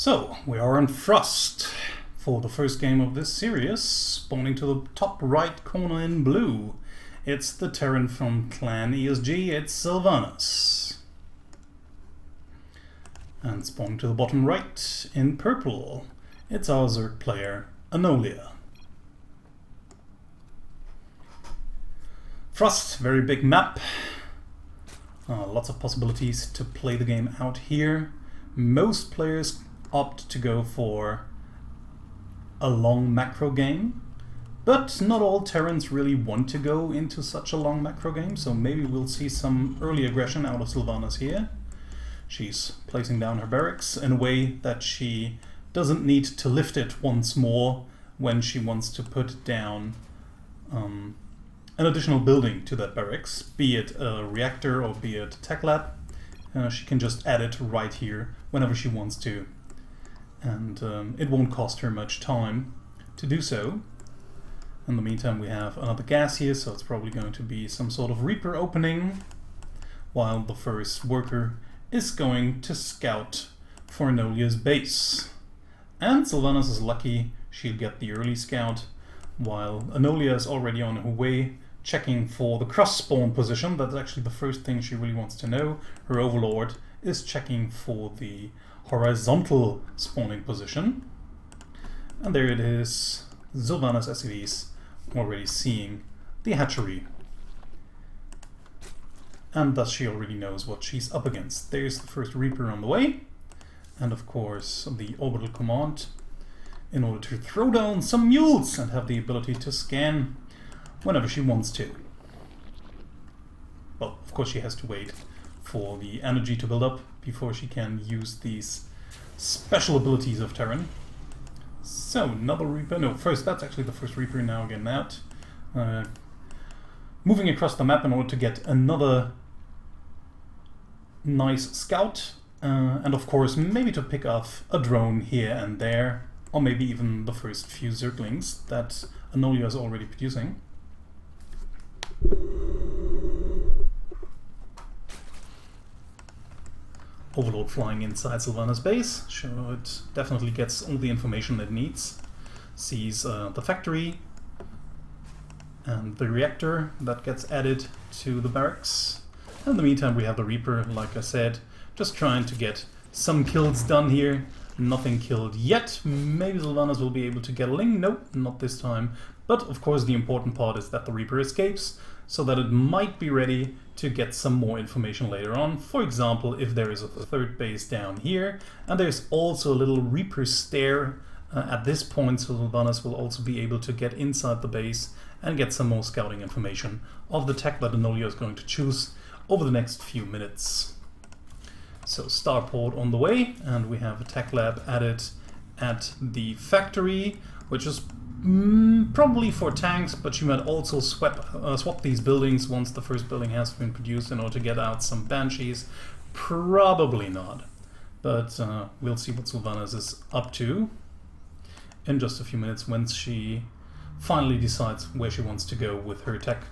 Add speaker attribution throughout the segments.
Speaker 1: So, we are in Frost for the first game of this series, spawning to the top right corner in blue. It's the Terran from Clan ESG, it's Sylvanas. And spawning to the bottom right in purple, it's our Zerg player, Anolia. Frost, very big map. Lots of possibilities to play the game out here. Most players opt to go for a long macro game, but not all Terrans really want to go into such a long macro game, so maybe we'll see some early aggression out of Sylvanas here. She's placing down her barracks in a way that she doesn't need to lift it once more when she wants to put down an additional building to that barracks, be it a reactor or be it a tech lab. She can just add it right here whenever she wants to, and it won't cost her much time to do so. In the meantime, we have another gas here, so it's probably going to be some sort of Reaper opening, while the first worker is going to scout for Anolia's base. And Sylvanas is lucky, she'll get the early scout, while Anolia is already on her way, checking for the cross-spawn position. That's actually the first thing she really wants to know. Her overlord is checking for the horizontal spawning position. And there it is, Sylvanas SCVs already seeing the hatchery. And thus she already knows what she's up against. There's the first Reaper on the way. And of course the orbital command in order to throw down some mules and have the ability to scan whenever she wants to. Well, of course she has to wait for the energy to build up before she can use these special abilities of Terran. So, another Reaper. No, first, that's actually the first Reaper now getting out. Moving across the map in order to get another nice scout. And of course, maybe to pick off a drone here and there. Or maybe even the first few Zerglings that Anolia is already producing. Overlord flying inside Sylvanas' base, so it definitely gets all the information it needs. Sees the factory and the reactor that gets added to the barracks. In the meantime, we have the Reaper, like I said, just trying to get some kills done here. Nothing killed yet. Maybe Sylvanas will be able to get a Ling. Nope, not this time. But of course the important part is that the Reaper escapes, so that it might be ready to get some more information later on. For example, if there is a third base down here, and there's also a little Reaper stair at this point, so Sylvanas will also be able to get inside the base and get some more scouting information of the tech that Anolia is going to choose over the next few minutes. So starport on the way, and we have a tech lab added at the factory, which is probably for tanks, but you might also swap these buildings once the first building has been produced in order to get out some banshees. Probably not, but we'll see what Sylvanas is up to in just a few minutes when she finally decides where she wants to go with her tech.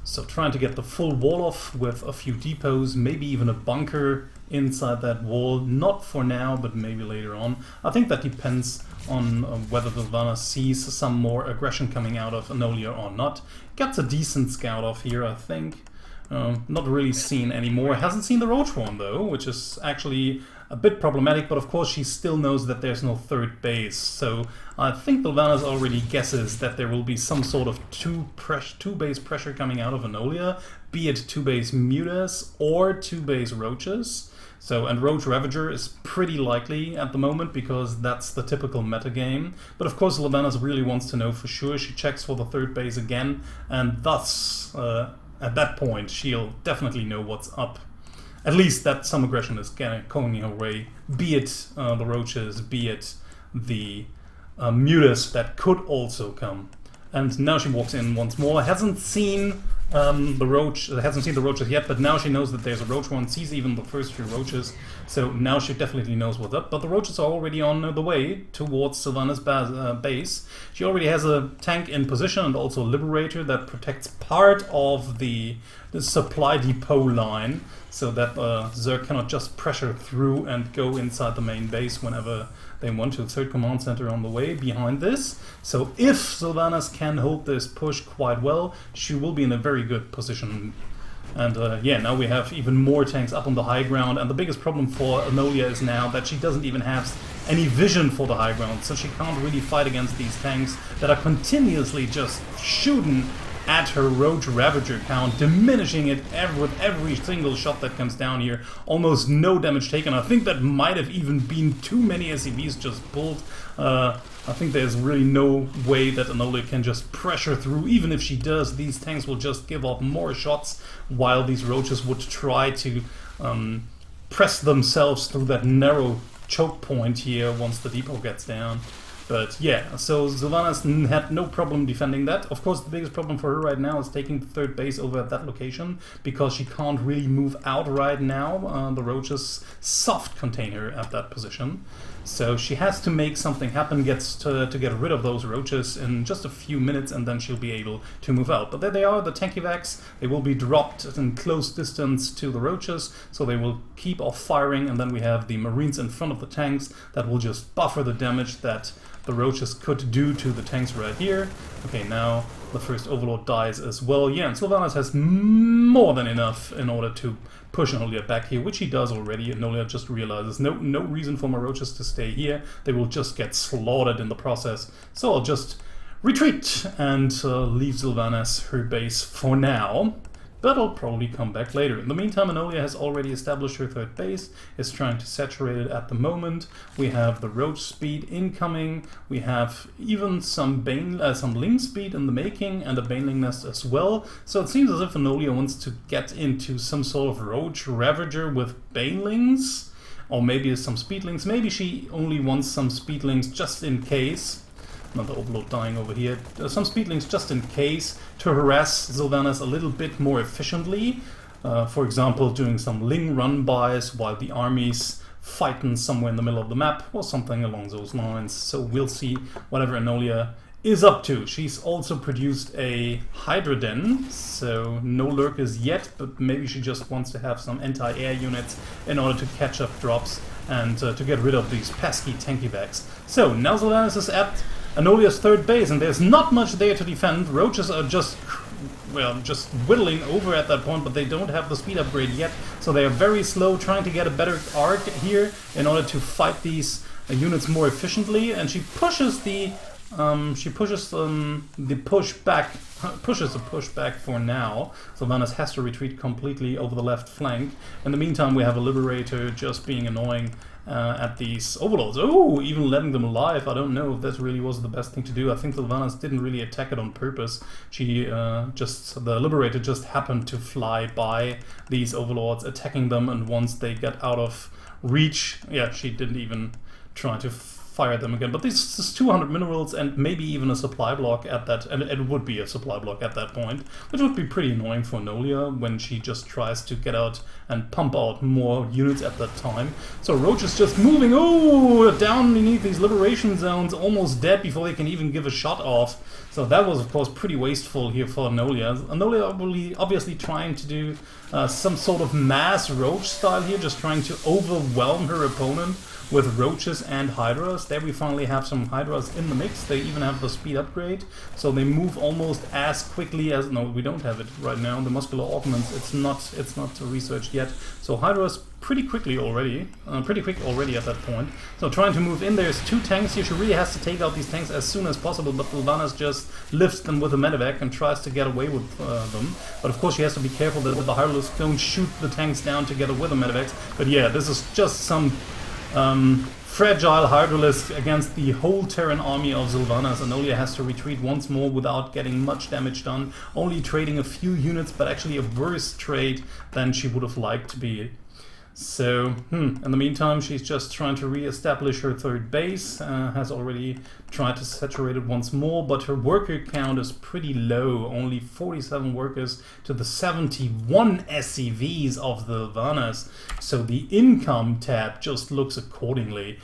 Speaker 1: So trying to get the full wall off with a few depots, maybe even a bunker inside that wall. Not for now, but maybe later on. I think that depends on whether Sylvanas sees some more aggression coming out of Anolia or not. Gets a decent scout off here, I think. Not really seen anymore. Hasn't seen the Roach one though, which is actually a bit problematic, but of course she still knows that there's no third base, so I think Sylvanas already guesses that there will be some sort of two-base pressure coming out of Anolia, be it two-base Mutas or two-base Roaches. So, and Roach Ravager is pretty likely at the moment because that's the typical metagame. But of course Sylvanas really wants to know for sure. She checks for the third base again, and thus at that point she'll definitely know what's up. At least that some aggression is going her way, be it the Roaches, be it the Mutas that could also come. And now she walks in once more, hasn't seen The roach hasn't seen the roaches yet, but now she knows that there's a roach one, sees even the first few roaches, so now she definitely knows what's up. But the roaches are already on the way towards Sylvanas' base. She already has a tank in position and also a liberator that protects part of the supply depot line, so that Zerg cannot just pressure through and go inside the main base whenever they want to. Third command center on the way behind this. So if Sylvanas can hold this push quite well, she will be in a very good position. And yeah, now we have even more tanks up on the high ground, and the biggest problem for Anolia is now that she doesn't even have any vision for the high ground, so she can't really fight against these tanks that are continuously just shooting at her Roach Ravager count, diminishing it with every single shot that comes down here. Almost no damage taken. I think that might have even been too many SCVs just pulled. I think there's really no way that Anolia can just pressure through. Even if she does, these tanks will just give off more shots, while these Roaches would try to press themselves through that narrow choke point here once the depot gets down. But yeah, so Sylvanas had no problem defending that. Of course, the biggest problem for her right now is taking the third base over at that location, because she can't really move out right now. The Roaches soft contain her at that position. So she has to make something happen, to get rid of those Roaches in just a few minutes, and then she'll be able to move out. But there they are, the tankivacs. They will be dropped in close distance to the Roaches, so they will keep off firing, and then we have the Marines in front of the tanks that will just buffer the damage that the Roaches could do to the tanks right here. Okay, now the first Overlord dies as well. Yeah, and Sylvanas has more than enough in order to push Anolia back here, which he does already. Anolia just realizes no reason for my Roaches to stay here. They will just get slaughtered in the process. So I'll just retreat and leave Sylvanas her base for now. But I'll probably come back later. In the meantime, Anolia has already established her third base, is trying to saturate it at the moment. We have the Roach speed incoming, we have even some Ling speed in the making, and a Baneling nest as well. So it seems as if Anolia wants to get into some sort of Roach Ravager with Banelings, or maybe some Speedlings. Maybe she only wants some Speedlings just in case. Another Overlord dying over here. Some Speedlings just in case, to harass Sylvanas a little bit more efficiently. For example, doing some Ling run-bys while the army's fighting somewhere in the middle of the map, or something along those lines. So we'll see whatever Anolia is up to. She's also produced a Hydra Den, so no lurkers yet, but maybe she just wants to have some anti-air units in order to catch up drops and to get rid of these pesky tankivacs. So now Sylvanas is at Anolia's third base, and there's not much there to defend. Roaches are just whittling over at that point, but they don't have the speed upgrade yet, so they are very slow, trying to get a better arc here in order to fight these units more efficiently. And she pushes the push back for now. Sylvanas has to retreat completely over the left flank. In the meantime, we have a Liberator just being annoying at these Overlords. Oh, even letting them alive. I don't know if that really was the best thing to do. I think Sylvanas didn't really attack it on purpose. The Liberator just happened to fly by these Overlords, attacking them, and once they get out of reach, yeah, she didn't even try to fire them again. But this is 200 minerals and maybe even a supply block at that, and it would be a supply block at that point, which would be pretty annoying for Anolia when she just tries to get out and pump out more units at that time. So Roach is just moving, down beneath these liberation zones, almost dead before they can even give a shot off. So that was, of course, pretty wasteful here for Anolia. Anolia obviously trying to do some sort of mass Roach style here, just trying to overwhelm her opponent with Roaches and Hydras. There we finally have some Hydras in the mix. They even have the speed upgrade, so they move almost as quickly as... No, we don't have it right now. The muscular augments, it's not researched yet. So Hydras pretty quick already at that point. So trying to move in. There's two tanks here. She really has to take out these tanks as soon as possible, but Sylvanas just lifts them with a medevac and tries to get away with them. But of course she has to be careful that the Hydras don't shoot the tanks down together with the medevacs. But yeah, this is just some fragile Hydralisk against the whole Terran army of Sylvanas. Anolia has to retreat once more without getting much damage done, only trading a few units, but actually a worse trade than she would have liked to be. So, in the meantime, she's just trying to re-establish her third base, has already tried to saturate it once more, but her worker count is pretty low, only 47 workers to the 71 SCVs of the Sylvanas. So the income tab just looks accordingly,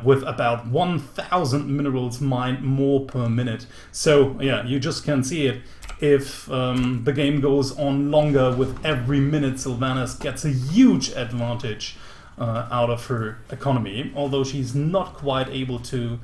Speaker 1: with about 1,000 minerals mined more per minute. So, yeah, you just can see it. If the game goes on longer, with every minute Sylvanas gets a huge advantage out of her economy, although she's not quite able to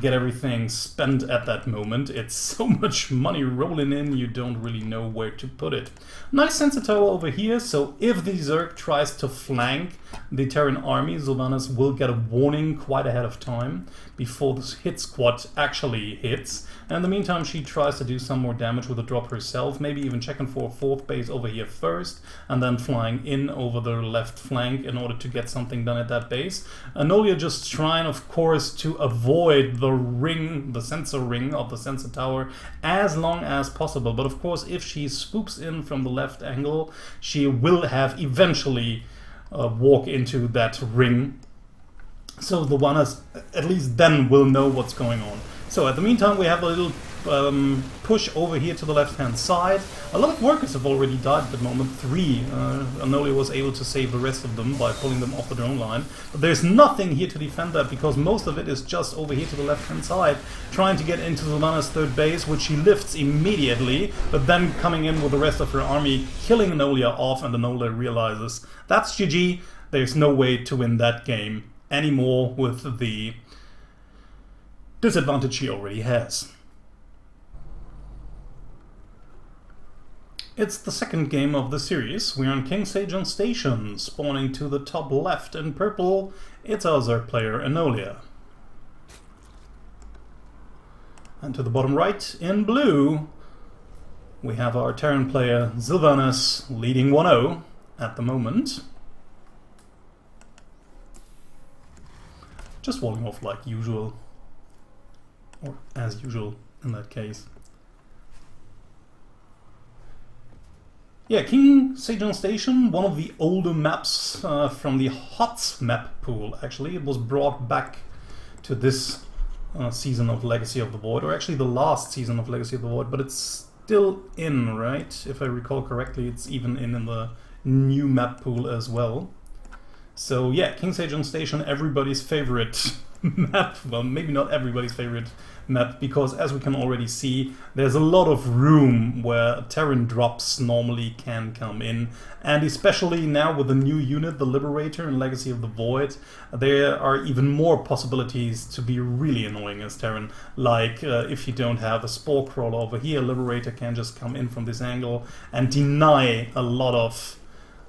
Speaker 1: get everything spent at that moment. It's so much money rolling in, you don't really know where to put it. Nice sensor tower over here, so if the Zerg tries to flank the Terran army, Sylvanas will get a warning quite ahead of time before this hit squad actually hits. And in the meantime, she tries to do some more damage with a drop herself, maybe even checking for a fourth base over here first, and then flying in over the left flank in order to get something done at that base. Anolia just trying, of course, to avoid the ring, the sensor ring of the sensor tower as long as possible. But of course, if she swoops in from the left angle, she will have eventually walk into that ring. So the Sylvanas at least then will know what's going on. So at the meantime, we have a little push over here to the left-hand side. A lot of workers have already died at the moment. 3. Anolia was able to save the rest of them by pulling them off the drone line. But there's nothing here to defend that, because most of it is just over here to the left-hand side, trying to get into Sylvanas' third base, which she lifts immediately, but then coming in with the rest of her army, killing Anolia off, and Anolia realizes that's GG. There's no way to win that game anymore with the disadvantage she already has. It's the second game of the series. We're on King Sejong Station, spawning to the top left in purple. It's our Zerg player Anolia. And to the bottom right in blue, we have our Terran player Sylvanas leading 1-0 at the moment. Just walling off like usual. Or as usual in that case. Yeah, King Sejong Station, one of the older maps from the HOTS map pool, actually. It was brought back to this season of Legacy of the Void, or actually the last season of Legacy of the Void, but it's still in, right? If I recall correctly, it's even in the new map pool as well. So yeah, King Sejong Station, everybody's favorite map. Well, maybe not everybody's favorite map, because as we can already see, there's a lot of room where Terran drops normally can come in, and especially now with the new unit, the Liberator in Legacy of the Void, there are even more possibilities to be really annoying as Terran. Like if you don't have a Spore Crawler over here, Liberator can just come in from this angle and deny a lot of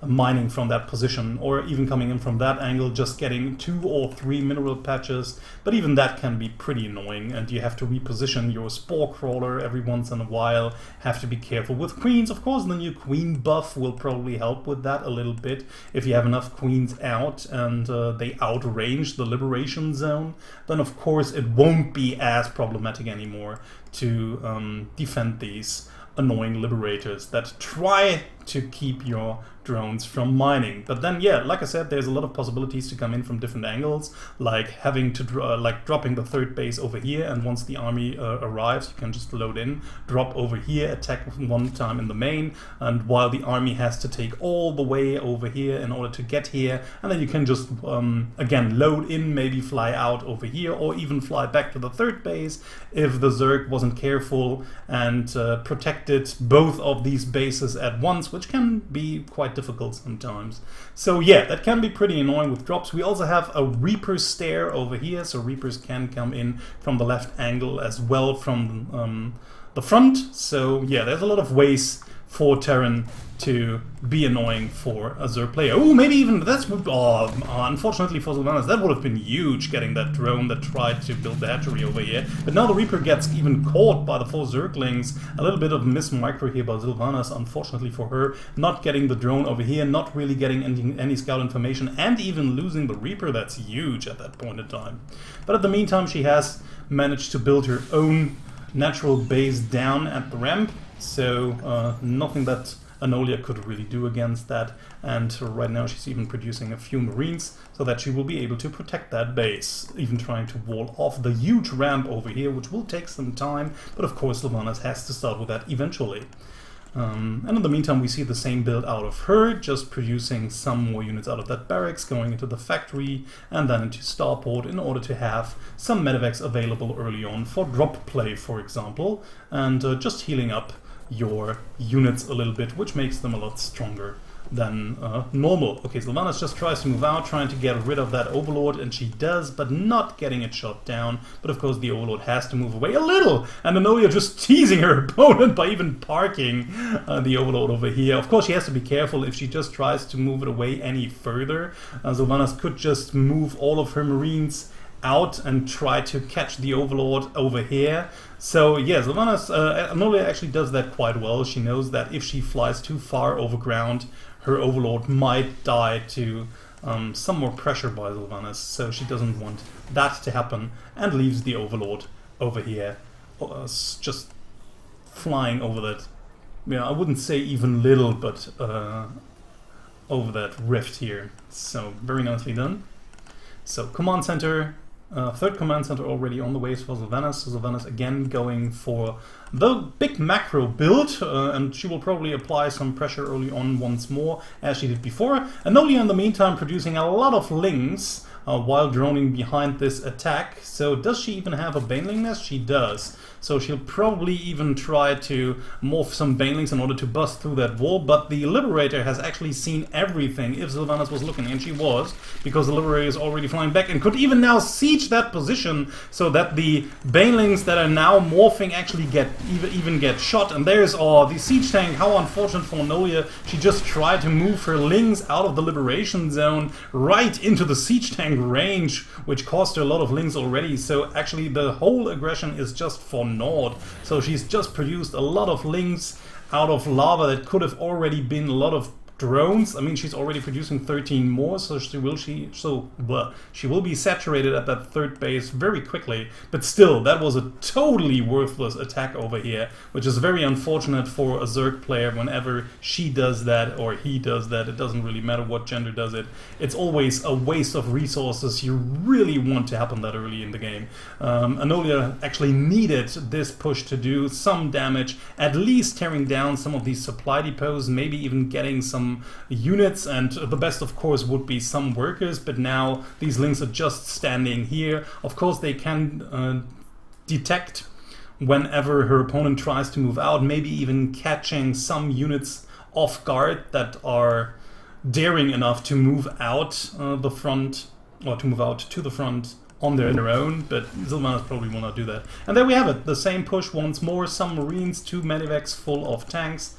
Speaker 1: mining from that position, or even coming in from that angle, just getting 2 or 3 mineral patches, but even that can be pretty annoying, and you have to reposition your Spore Crawler every once in a while, have to be careful with queens. Of course, the new queen buff will probably help with that a little bit, if you have enough queens out and they outrange the liberation zone, then of course it won't be as problematic anymore to defend these annoying liberators that try to keep your drones from mining. But then, yeah, like I said, there's a lot of possibilities to come in from different angles, like having to dropping the third base over here, and once the army arrives, you can just load in, drop over here, attack one time in the main, and while the army has to take all the way over here in order to get here, and then you can just again load in, maybe fly out over here, or even fly back to the third base if the Zerg wasn't careful and protected both of these bases at once, which can be quite difficult sometimes. So yeah, that can be pretty annoying with drops. We also have a Reaper stair over here, so Reapers can come in from the left angle as well from the front. So yeah, there's a lot of ways for Terran to be annoying for a Zerg player. Oh, maybe even that's... unfortunately for Sylvanas, that would have been huge, getting that drone that tried to build the hatchery over here. But now the Reaper gets even caught by the 4 Zerglings. A little bit of miss micro here by Sylvanas, unfortunately for her. Not getting the drone over here, not really getting any scout information, and even losing the Reaper. That's huge at that point in time. But at the meantime, she has managed to build her own natural base down at the ramp. So nothing that Anolia could really do against that. And right now she's even producing a few Marines so that she will be able to protect that base, even trying to wall off the huge ramp over here, which will take some time, but of course Sylvanas has to start with that eventually. And in the meantime we see the same build out of her, just producing some more units out of that barracks, going into the factory and then into starport in order to have some medevacs available early on for drop play, for example, and just healing up your units a little bit, which makes them a lot stronger than normal. Okay, Sylvanas just tries to move out, trying to get rid of that Overlord, and she does, but not getting it shot down. But of course the Overlord has to move away a little, and Anolia just teasing her opponent by even parking the Overlord over here. Of course she has to be careful if she just tries to move it away any further. Sylvanas could just move all of her Marines out and try to catch the Overlord over here. So yeah, Sylvanas, Anolia actually does that quite well. She knows that if she flies too far over ground, her Overlord might die to some more pressure by Sylvanas, so she doesn't want that to happen and leaves the Overlord over here, just flying over that, I wouldn't say even little, but over that rift here. So very nicely done. So command center, third command center already on the way for Sylvanas. So Sylvanas again going for the big macro build, and she will probably apply some pressure early on once more, as she did before. Anolia in the meantime producing a lot of lings while droning behind this attack. So does she even have a Baneling nest? She does. So she'll probably even try to morph some Banelings in order to bust through that wall, but the Liberator has actually seen everything if Sylvanas was looking, and she was, because the Liberator is already flying back and could even now siege that position so that the Banelings that are now morphing actually even get shot. And there's the siege tank. How unfortunate for Anolia. She just tried to move her lings out of the liberation zone right into the siege tank range, which cost her a lot of lings already. So actually the whole aggression is just for naught. So she's just produced a lot of lings out of lava that could have already been a lot of drones. I mean, she's already producing 13 more, so she will be saturated at that third base very quickly. But still, that was a totally worthless attack over here, which is very unfortunate for a Zerg player. Whenever she does that or he does that, it doesn't really matter what gender does it. It's always a waste of resources you really want to happen that early in the game. Anolia actually needed this push to do some damage, at least tearing down some of these supply depots, maybe even getting some units, and the best of course would be some workers, but now these lings are just standing here. Of course they can detect whenever her opponent tries to move out, maybe even catching some units off guard that are daring enough to move out the front, or to move out to the front on their own, but Sylvanas probably will not do that. And there we have it, the same push once more, some Marines, 2 medevacs full of tanks.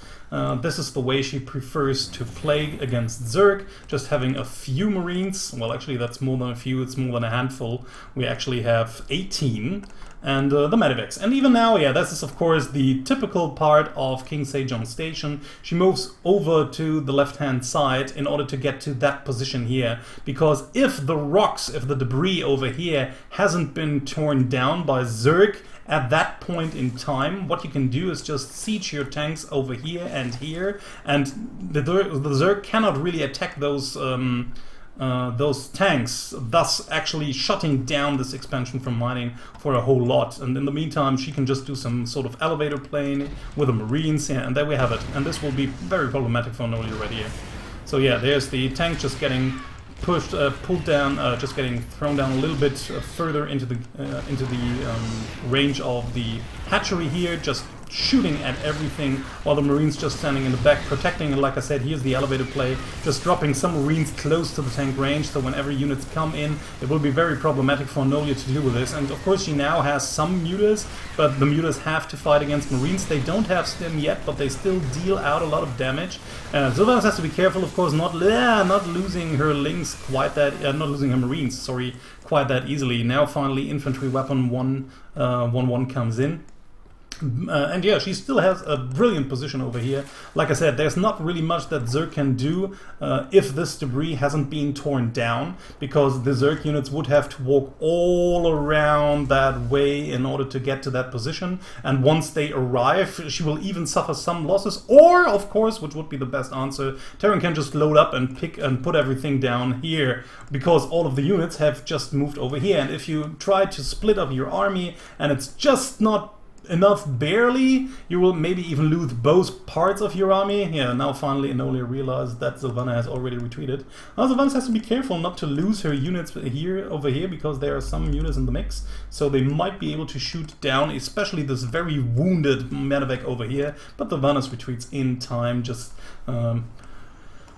Speaker 1: This is the way she prefers to play against Zerg, just having a few Marines. Well, actually that's more than a few, it's more than a handful. We actually have 18, and the medevacs. And even now, yeah, this is of course the typical part of King Sejong Station. She moves over to the left-hand side in order to get to that position here, because if the rocks, if the debris over here hasn't been torn down by Zerg at that point in time, what you can do is just siege your tanks over here, and the Zerg cannot really attack those tanks, thus actually shutting down this expansion from mining for a whole lot. And in the meantime, she can just do some sort of elevator plane with the Marines, yeah, and there we have it. And this will be very problematic for Anolia right here. So yeah, there's the tank just getting pushed, pulled down, just getting thrown down a little bit further into the range of the hatchery here, just shooting at everything, while the Marines just standing in the back protecting. And like I said, here's the elevator play, just dropping some Marines close to the tank range, so whenever units come in, it will be very problematic for Anolia to deal with this. And of course she now has some mutas, but the mutas have to fight against Marines. They don't have stim yet, but they still deal out a lot of damage. Sylvanas has to be careful, of course, not losing her lings quite that, not losing her Marines, sorry, quite that easily. Now finally infantry weapon 1-1 comes in. And yeah, she still has a brilliant position over here. Like I said, there's not really much that Zerg can do if this debris hasn't been torn down, because the Zerg units would have to walk all around that way in order to get to that position. And once they arrive, she will even suffer some losses. Or, of course, which would be the best answer, Terran can just load up and pick and put everything down here, because all of the units have just moved over here. And if you try to split up your army and it's just not enough barely, you will maybe even lose both parts of your army. Yeah, now finally Anolia realized that Sylvanas has already retreated. Now Sylvanas has to be careful not to lose her units over here, because there are some units in the mix, so they might be able to shoot down, especially this very wounded medevac over here, but Sylvanas retreats in time, just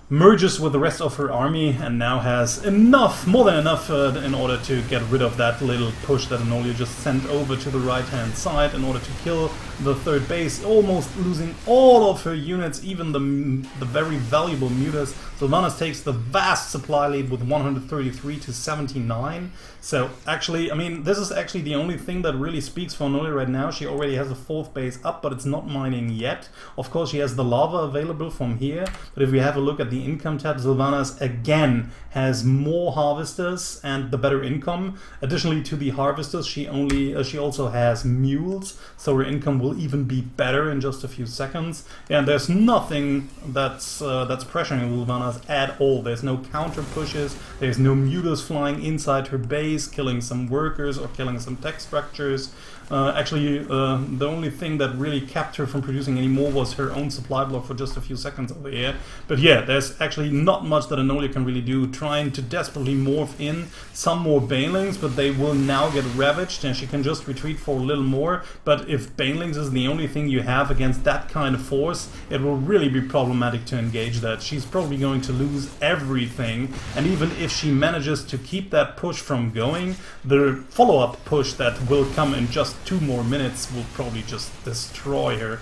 Speaker 1: merges with the rest of her army, and now has enough, more than enough, in order to get rid of that little push that Anolia just sent over to the right-hand side in order to kill the third base, almost losing all of her units, even the very valuable mutas. Sylvanas takes the vast supply lead with 133 to 79. So actually, I mean, this is actually the only thing that really speaks for Anolia right now. She already has a fourth base up, but it's not mining yet. Of course, she has the lava available from here, but if we have a look at the income tab, Sylvanas again has more harvesters and the better income. Additionally to the harvesters, she also has mules, so her income will even be better in just a few seconds. And there's nothing that's pressuring Sylvanas at all. There's no counter pushes, there's no mutas flying inside her base, killing some workers or killing some tech structures. Actually, the only thing that really kept her from producing any more was her own supply block for just a few seconds over here. But yeah, there's actually not much that Anolia can really do, trying to desperately morph in some more Banelings, but they will now get ravaged and she can just retreat for a little more. But if Banelings is the only thing you have against that kind of force, it will really be problematic to engage that. She's probably going to lose everything, and even if she manages to keep that push from going, the follow-up push that will come in just 2 more minutes will probably just destroy her.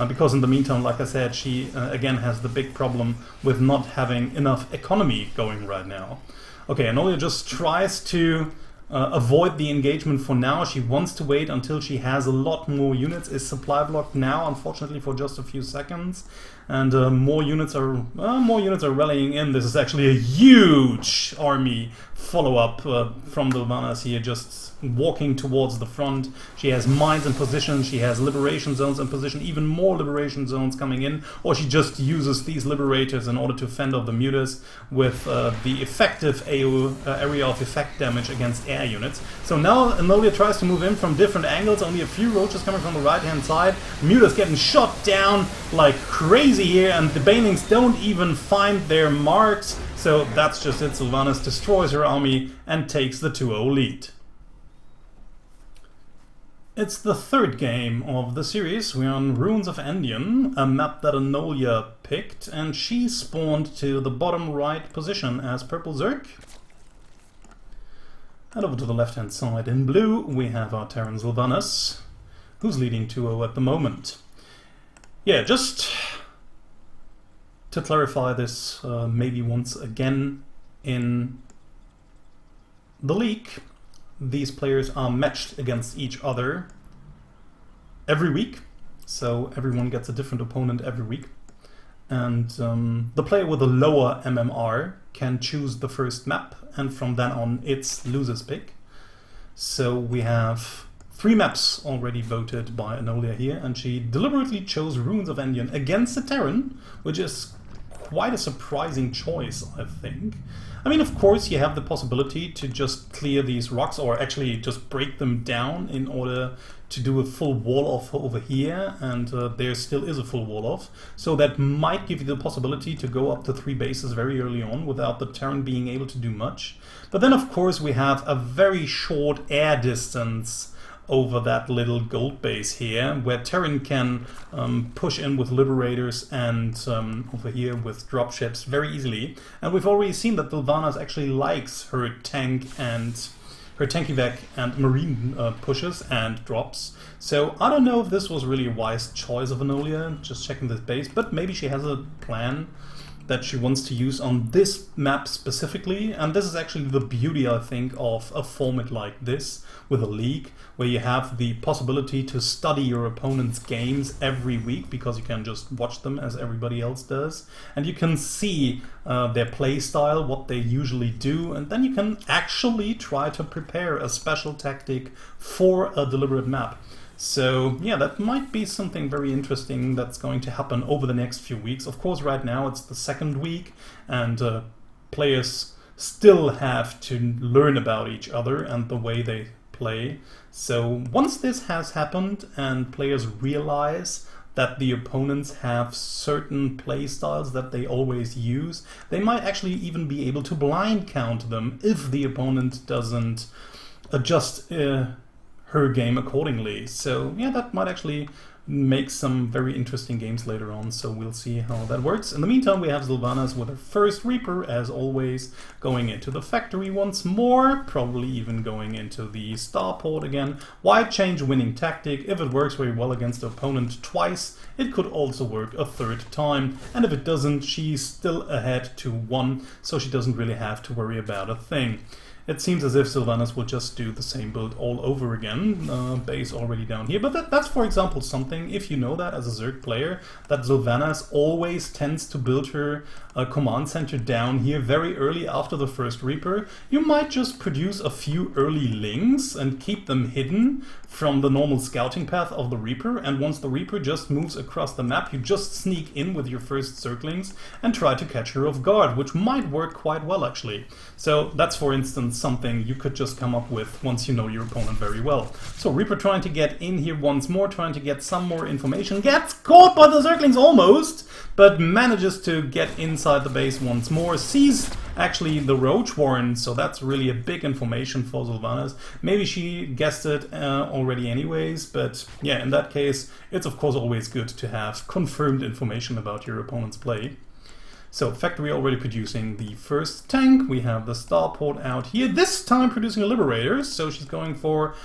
Speaker 1: Because in the meantime, like I said, she again has the big problem with not having enough economy going right now. Okay, Anolia just tries to avoid the engagement for now. She wants to wait until she has a lot more units. Is supply blocked now, unfortunately, for just a few seconds, and more units are rallying in. This is actually a huge army follow-up from the Sylvanas here, just walking towards the front. She has mines in position, she has liberation zones in position, even more liberation zones coming in, or she just uses these liberators in order to fend off the mutas with the effective area of effect damage against air units. So now Anolia tries to move in from different angles, only a few roaches coming from the right hand side. Mutas getting shot down like crazy here, and the Banelings don't even find their marks. So that's just it. Sylvanas destroys her army and takes the 2-0 lead. It's the third game of the series. We're on Ruins of Endian, a map that Anolia picked, and she spawned to the bottom right position as Purple Zerg. And over to the left hand side in blue we have our Terran Sylvanas, who's leading 2-0 at the moment. Yeah, just to clarify this maybe once again, in the league these players are matched against each other every week, so everyone gets a different opponent every week, and the player with a lower MMR can choose the first map, and from then on it's loser's pick. So we have 3 maps already voted by Anolia here, and she deliberately chose Ruins of Endian against the Terran, which is quite a surprising choice, I think. I mean, of course, you have the possibility to just clear these rocks, or actually just break them down in order to do a full wall off over here, and there still is a full wall off. So that might give you the possibility to go up to 3 bases very early on without the Terran being able to do much. But then, of course, we have a very short air distance over that little gold base here, where Terran can push in with liberators and over here with dropships very easily. And we've already seen that Sylvanas actually likes her tank and her tank-evac and marine pushes and drops. So I don't know if this was really a wise choice of Anolia, just checking this base, but maybe she has a plan. that she wants to use on this map specifically, and this is actually the beauty, I think, of a format like this with a league, where you have the possibility to study your opponent's games every week, because you can just watch them as everybody else does, and you can see their play style, what they usually do, and then you can actually try to prepare a special tactic for a deliberate map. So yeah, that might be something very interesting that's going to happen over the next few weeks. Of course, right now it's the second week, and players still have to learn about each other and the way they play. So once this has happened and players realize that the opponents have certain play styles that they always use, they might actually even be able to blind count them if the opponent doesn't adjust her game accordingly. So yeah, that might actually make some very interesting games later on, so we'll see how that works. In the meantime, we have Sylvanas with her first Reaper, as always, going into the factory once more, probably even going into the starport again. Why change winning tactic? If it works very well against the opponent twice, it could also work a third time, and if it doesn't, she's still ahead 2-1, so she doesn't really have to worry about a thing. It seems as if Sylvanas will just do the same build all over again, base already down here. But that's, for example, something, if you know that as a Zerg player, that Sylvanas always tends to build her command center down here very early after the first Reaper. You might just produce a few early lings and keep them hidden from the normal scouting path of the Reaper, and once the Reaper just moves across the map, you just sneak in with your first Zerglings and try to catch her off guard, which might work quite well actually. So that's, for instance, something you could just come up with once you know your opponent very well. So Reaper trying to get in here once more, trying to get some more information, gets caught by the Zerglings almost, but manages to get inside the base once more, sees actually the Roach Warren, so that's really a big information for Sylvanas. Maybe she guessed it already anyways, but yeah, in that case, it's of course always good to have confirmed information about your opponent's play. So factory already producing the first tank. We have the starport out here, this time producing a Liberator, so she's going for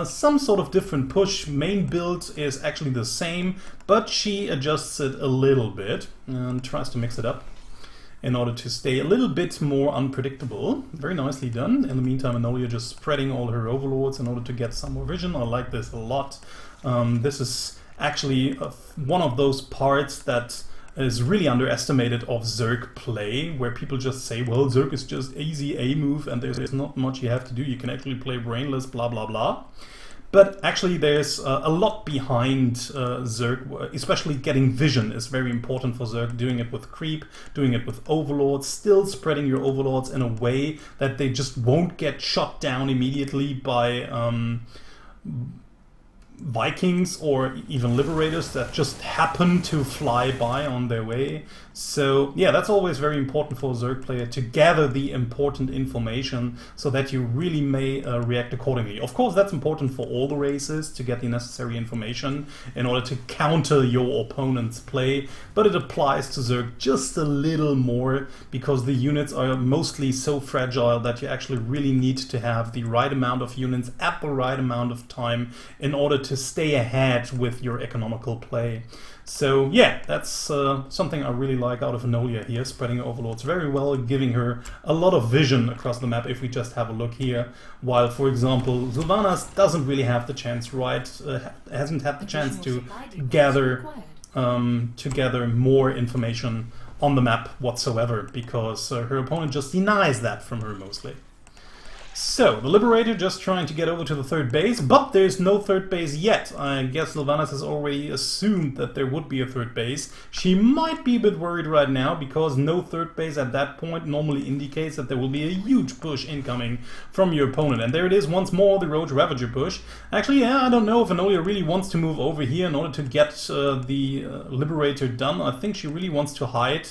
Speaker 1: some sort of different push. Main build is actually the same, but she adjusts it a little bit and tries to mix it up in order to stay a little bit more unpredictable. Very nicely done. In the meantime, Anolia just spreading all her overlords in order to get some more vision. I like this a lot. This is actually one of those parts that is really underestimated of Zerg play, where people just say, well, Zerg is just easy A move and there's not much you have to do, you can actually play brainless, blah blah blah. But actually there's a lot behind Zerg, especially getting vision is very important for Zerg, doing it with creep, doing it with overlords, still spreading your overlords in a way that they just won't get shot down immediately by Vikings or even Liberators that just happen to fly by on their way. So yeah, that's always very important for a Zerg player, to gather the important information so that you really may react accordingly. Of course, that's important for all the races, to get the necessary information in order to counter your opponent's play, but it applies to Zerg just a little more because the units are mostly so fragile that you actually really need to have the right amount of units at the right amount of time in order to stay ahead with your economical play. So yeah, that's something I really like out of Anolia here, spreading her overlords very well, giving her a lot of vision across the map if we just have a look here. While, for example, Sylvanas doesn't really have the chance, hasn't had the chance to gather more information on the map whatsoever, because her opponent just denies that from her mostly. So, the Liberator just trying to get over to the third base, but there's no third base yet. I guess Sylvanas has already assumed that there would be a third base. She might be a bit worried right now, because no third base at that point normally indicates that there will be a huge push incoming from your opponent. And there it is once more, the Roach Ravager push. Actually, yeah, I don't know if Anolia really wants to move over here in order to get the Liberator done. I think she really wants to hide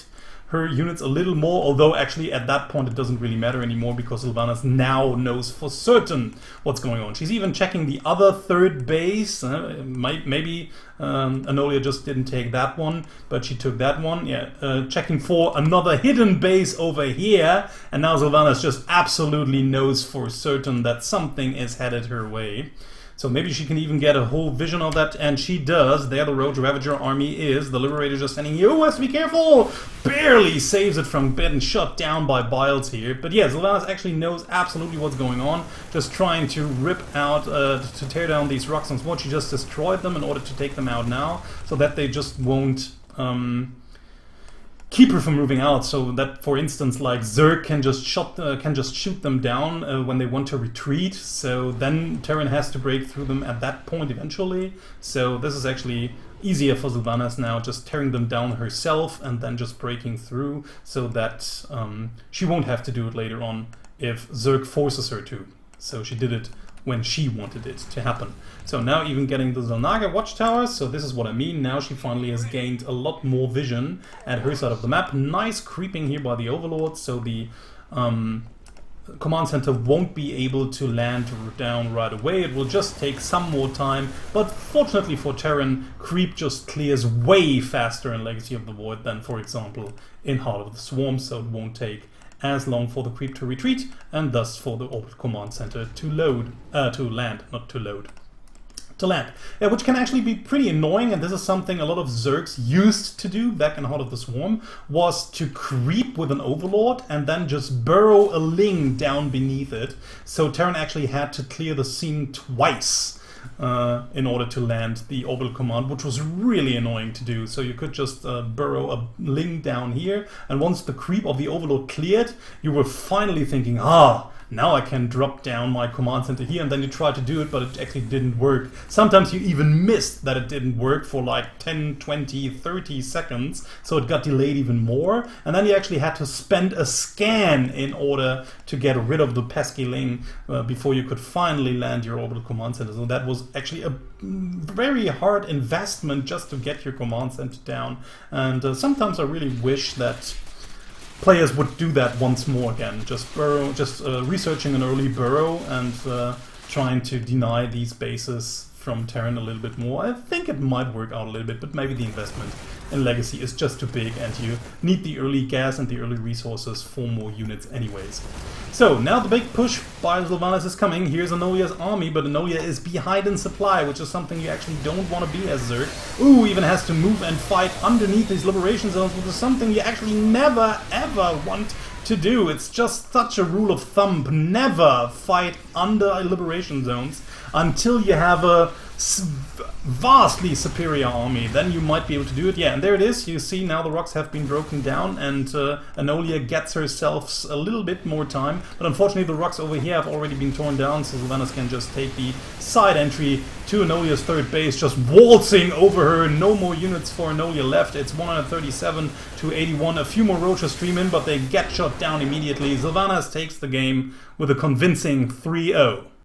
Speaker 1: her units a little more, although actually at that point it doesn't really matter anymore, because Sylvanas now knows for certain what's going on. She's even checking the other third base. Maybe Anolia just didn't take that one, but she took that one. Yeah, checking for another hidden base over here, and now Sylvanas just absolutely knows for certain that something is headed her way. So maybe she can even get a whole vision of that, and she does. There the Roach Ravager army is. The Liberator just standing here. Oh, has to be careful! Barely saves it from getting shot down by Biles here. But yeah, Sylvanas actually knows absolutely what's going on. Just trying to rip out, to tear down these rocks and what. She just destroyed them in order to take them out now, so that they just won't keep her from moving out, so that, for instance, like Zerg can just shoot them down when they want to retreat. So then Terran has to break through them at that point eventually. So this is actually easier for Sylvanas now, just tearing them down herself and then just breaking through, so that she won't have to do it later on if Zerg forces her to. So she did it when she wanted it to happen. So now even getting the Zalnaga watchtowers, so this is what I mean. Now she finally has gained a lot more vision at her side of the map. Nice creeping here by the Overlord, so the command center won't be able to land down right away. It will just take some more time, but fortunately for Terran, creep just clears way faster in Legacy of the Void than, for example, in Heart of the Swarm, so it won't take as long for the creep to retreat, and thus for the Orbit Command Center to land, which can actually be pretty annoying. And this is something a lot of Zergs used to do back in Heart of the Swarm, was to creep with an Overlord and then just burrow a Ling down beneath it. So Terran actually had to clear the scene twice in order to land the orbital command, which was really annoying to do. So you could just burrow a Ling down here, and once the creep of the Overlord cleared, you were finally thinking, now I can drop down my command center here, and then you try to do it, but it actually didn't work. Sometimes you even missed that it didn't work for like 10, 20, 30 seconds, so it got delayed even more, and then you actually had to spend a scan in order to get rid of the pesky Ling before you could finally land your orbital command center. So that was actually a very hard investment just to get your command center down, and sometimes I really wish that players would do that once more again, just researching an early burrow and trying to deny these bases from Terran a little bit more. I think it might work out a little bit, but maybe the investment in Legacy is just too big and you need the early gas and the early resources for more units anyways. So now the big push by Sylvanas is coming. Here's Anolia's army, but Anolia is behind in supply, which is something you actually don't want to be as Zerg. Ooh, even has to move and fight underneath these liberation zones, which is something you actually never ever want to do. It's just such a rule of thumb. Never fight under liberation zones until you have a vastly superior army. Then you might be able to do it. Yeah, and there it is. You see now the rocks have been broken down, and Anolia gets herself a little bit more time. But unfortunately the rocks over here have already been torn down, so Sylvanas can just take the side entry to Anolia's third base, just waltzing over her. No more units for Anolia left. It's 137 to 81. A few more Roaches stream in, but they get shot down immediately. Sylvanas takes the game with a convincing 3-0.